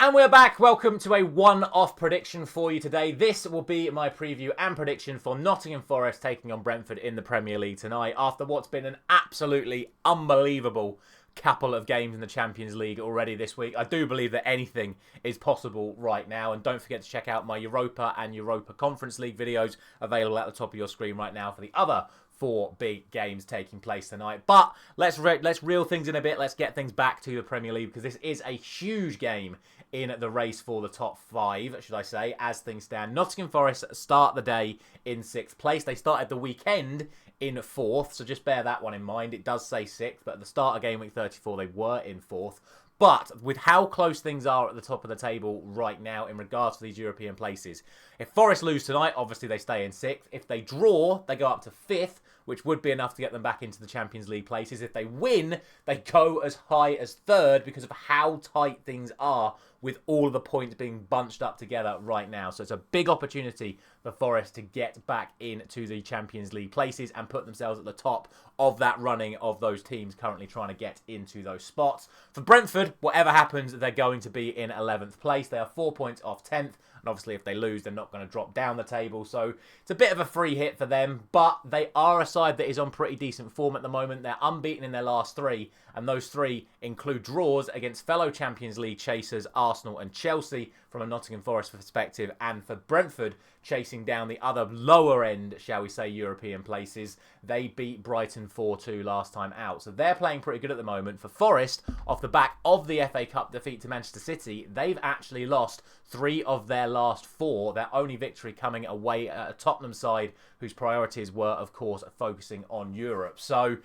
And we're back. Welcome to a one-off prediction for you today. This will be my preview and prediction for Nottingham Forest taking on Brentford in the Premier League tonight after what's been an absolutely unbelievable couple of games in the Champions League already this week. I do believe that anything is possible right now. And don't forget to check out my Europa and Europa Conference League videos available at the top of your screen right now for the other 4 big games taking place tonight. But let's reel things in a bit. Let's get things back to the Premier League because this is a huge game in the race for the top 5, should I say, as things stand. Nottingham Forest start the day in 6th place. They started the weekend in 4th, so just bear that one in mind. It does say 6th, but at the start of Game Week 34, they were in 4th. But with how close things are at the top of the table right now in regards to these European places, if Forest lose tonight, obviously they stay in 6th. If they draw, they go up to 5th, which would be enough to get them back into the Champions League places. If they win, they go as high as 3rd because of how tight things are with all of the points being bunched up together right now. So it's a big opportunity for Forest to get back into the Champions League places and put themselves at the top of that running of those teams currently trying to get into those spots. For Brentford, whatever happens, they're going to be in 11th place. They are 4 points off 10th. And obviously, if they lose, they're not going to drop down the table. So it's a bit of a free hit for them. But they are a side that is on pretty decent form at the moment. They're unbeaten in their last 3. And those 3 include draws against fellow Champions League chasers Arsenal and Chelsea from a Nottingham Forest perspective. And for Brentford, chasing down the other lower end, shall we say, European places, they beat Brighton 4-2 last time out. So they're playing pretty good at the moment. For Forest, off the back of the FA Cup defeat to Manchester City, they've actually lost 3 of their last 4. Their only victory coming away at a Tottenham side whose priorities were, of course, focusing on Europe. So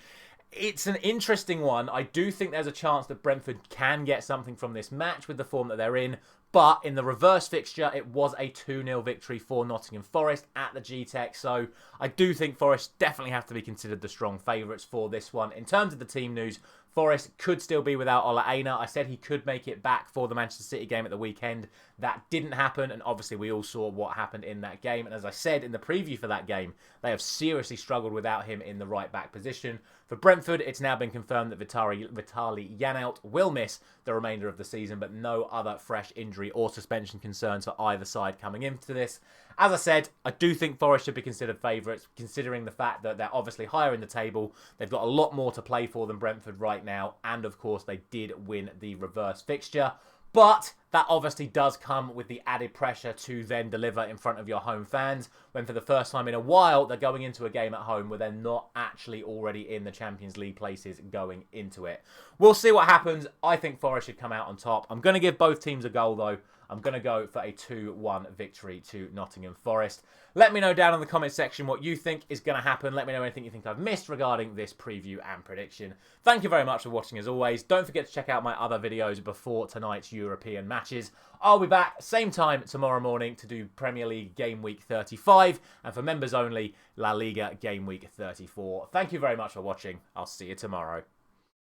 it's an interesting one. I do think there's a chance that Brentford can get something from this match with the form that they're in. But in the reverse fixture, it was a 2-0 victory for Nottingham Forest at the G-Tech. So I do think Forest definitely have to be considered the strong favourites for this one. In terms of the team news, Forest could still be without Ola Aina. I said he could make it back for the Manchester City game at the weekend. That didn't happen, and obviously we all saw what happened in that game. And as I said in the preview for that game, they have seriously struggled without him in the right-back position. For Brentford, it's now been confirmed that Vitaly Janelt will miss the remainder of the season, but no other fresh injury or suspension concerns for either side coming into this. As I said, I do think Forest should be considered favourites, considering the fact that they're obviously higher in the table. They've got a lot more to play for than Brentford right now, and of course they did win the reverse fixture. But that obviously does come with the added pressure to then deliver in front of your home fans when for the first time in a while they're going into a game at home where they're not actually already in the Champions League places going into it. We'll see what happens. I think Forest should come out on top. I'm going to give both teams a goal though. I'm going to go for a 2-1 victory to Nottingham Forest. Let me know down in the comment section what you think is going to happen. Let me know anything you think I've missed regarding this preview and prediction. Thank you very much for watching as always. Don't forget to check out my other videos before tonight's European matches. I'll be back same time tomorrow morning to do Premier League Game Week 35 and for members only La Liga Game Week 34. Thank you very much for watching. I'll see you tomorrow.